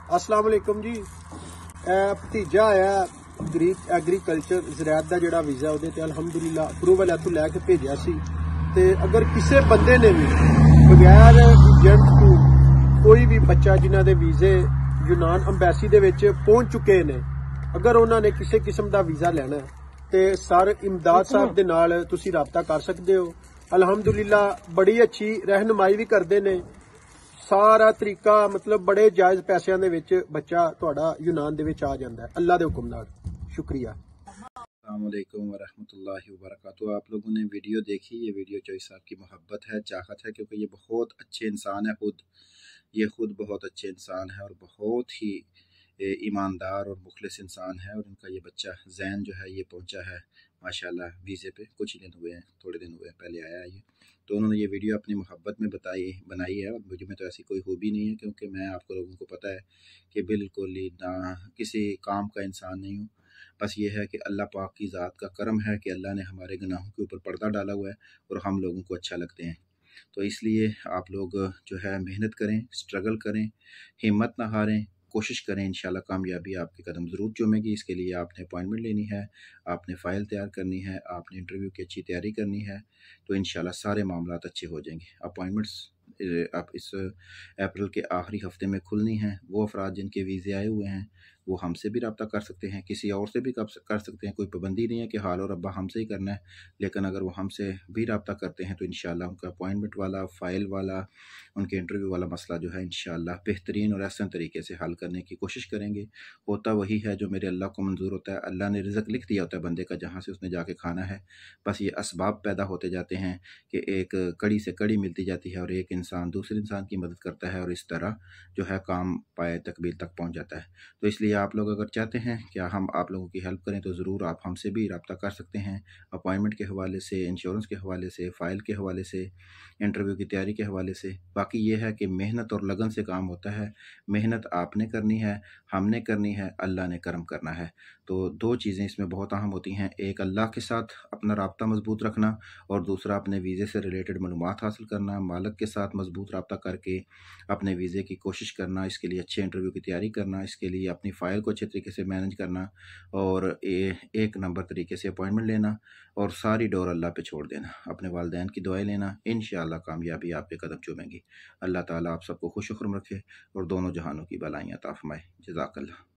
अस्सलाम वालेकुम जी। भतीजा आया एग्रीकल्चर ज़राअत का जिहड़ा वीज़ा ਉਹਦੇ ਤੇ ਅਲਹਮਦੁਲਿਲਾ ਅਪਰੂਵਲ ਇੱਥੋਂ ਲੈ ਕੇ ਭੇਜਿਆ ਸੀ। ਤੇ ਅਗਰ ਕਿਸੇ ਬੰਦੇ ਨੇ ਵੀ ਬਗੈਰ ਏਜੰਟ ਤੋਂ ਕੋਈ ਵੀ ਬੱਚਾ ਜਿਨ੍ਹਾਂ ਦੇ ਵੀਜ਼ੇ ਯੂਨਾਨ ਅੰਬੈਸੀ ਦੇ ਵਿੱਚ ਪਹੁੰਚ ਚੁੱਕੇ ਨੇ, ਅਗਰ ਉਹਨਾਂ ਨੇ ਕਿਸੇ ਕਿਸਮ ਦਾ ਵੀਜ਼ਾ ਲੈਣਾ ਤੇ ਸਰ ਇਮਦਾਦ ਸਾਹਿਬ ਦੇ ਨਾਲ ਤੁਸੀਂ ਰਾਬਤਾ ਕਰ ਸਕਦੇ ਹੋ। ਅਲਹਮਦੁਲਿਲਾ ਬੜੀ ਅੱਛੀ ਰਹਿਨਮਾਈ ਵੀ ਕਰਦੇ ਨੇ। ਸਾਰਾ ਤਰੀਕਾ ਮਤਲਬ ਬੜੇ ਜਾਇਜ਼ ਪੈਸਿਆਂ ਦੇ ਵਿੱਚ ਬੱਚਾ ਤੁਹਾਡਾ यूनान ਦੇ ਵਿੱਚ ਆ ਜਾਂਦਾ है अल्लाह ਦੇ ਹੁਕਮ ਨਾਲ। शुक्रिया। अस्सलाम वालेकुम वरहमतुल्लाहि वबरकातुहू। आप लोगों ने वीडियो देखी, ये वीडियो चॉइस साहब की मोहब्बत है, चाहत है, क्योंकि ये बहुत अच्छे इंसान है। ये खुद बहुत अच्छे इंसान है और बहुत ही ईमानदार और मुखलिस इंसान है। और इनका ये बच्चा जैन जो है ये पहुंचा है माशाल्लाह वीज़े पे। कुछ ही दिन हुए हैं, थोड़े दिन हुए हैं, पहले आया है ये। तो उन्होंने ये वीडियो अपनी मोहब्बत में बनाई है। और मुझे में तो ऐसी कोई खूबी नहीं है, क्योंकि मैं आपको लोगों को पता है कि बिल्कुल ही ना किसी काम का इंसान नहीं हूँ। बस ये है कि अल्लाह पाक की ज़ात का करम है कि अल्लाह ने हमारे गुनाहों के ऊपर पर्दा डाला हुआ है और हम लोगों को अच्छा लगते हैं। तो इसलिए आप लोग जो है मेहनत करें, स्ट्रगल करें, हिम्मत ना हारें, कोशिश करें। इंशाल्लाह कामयाबी आपके कदम ज़रूर चूमेगी। इसके लिए आपने अपॉइंटमेंट लेनी है, आपने फ़ाइल तैयार करनी है, आपने इंटरव्यू की अच्छी तैयारी करनी है, तो इंशाल्लाह सारे मामलात अच्छे हो जाएंगे। अपॉइंटमेंट्स आप इस अप्रैल के आखिरी हफ्ते में खुलनी हैं। वो अफराद जिनके वीज़े आए हुए हैं वो हमसे भी रब्ता कर सकते हैं, किसी और से भी कर सकते हैं। कोई पाबंदी नहीं है कि हाल और अब्बा हमसे ही करना है, लेकिन अगर वो हमसे भी रब्ता करते हैं तो इंशाल्लाह उनका अपॉइंटमेंट वाला, फ़ाइल वाला, उनके इंटरव्यू वाला मसला जो है इंशाल्लाह बेहतरीन और आसान तरीके से हल करने की कोशिश करेंगे। होता वही है जो मेरे अल्लाह को मंजूर होता है। अल्लाह ने रिज़्क़ लिख दिया होता है बंदे का, जहाँ से उसने जाके खाना है। बस ये असबाब पैदा होते जाते हैं कि एक कड़ी से कड़ी मिलती जाती है और एक इंसान दूसरे इंसान की मदद करता है, और इस तरह जो है काम पाए तकमील तक पहुँच जाता है। तो इसलिए आप लोग अगर चाहते हैं कि हम आप लोगों की हेल्प करें, तो ज़रूर आप हमसे भी रब्ता कर सकते हैं, अपॉइंटमेंट के हवाले से, इंश्योरेंस के हवाले से, फ़ाइल के हवाले से, इंटरव्यू की तैयारी के हवाले से। बाकी ये है कि मेहनत और लगन से काम होता है। मेहनत आपने करनी है, हमने करनी है, अल्लाह ने करम करना है। तो दो चीज़ें इसमें बहुत अहम होती हैं, एक अल्लाह के साथ अपना राब्ता मजबूत रखना, और दूसरा अपने वीज़े से रिलेटेड मालूमात हासिल करना, मालिक के साथ मजबूत राब्ता करके अपने वीज़े की कोशिश करना, इसके लिए अच्छे इंटरव्यू की तैयारी करना, इसके लिए अपनी फ़ाइल को अच्छे तरीके से मैनेज करना, और एक नंबर तरीके से अपॉइंटमेंट लेना, और सारी डोर अल्लाह पे छोड़ देना, अपने वालिदैन की दुआएं लेना। इंशाअल्लाह कामयाबी आपके कदम चूमेंगी। अल्लाह ताला आप सबको खुश खुर्म रखे और दोनों जहानों की भलाइयाँ अता फरमाए। जज़ाकल्लाह।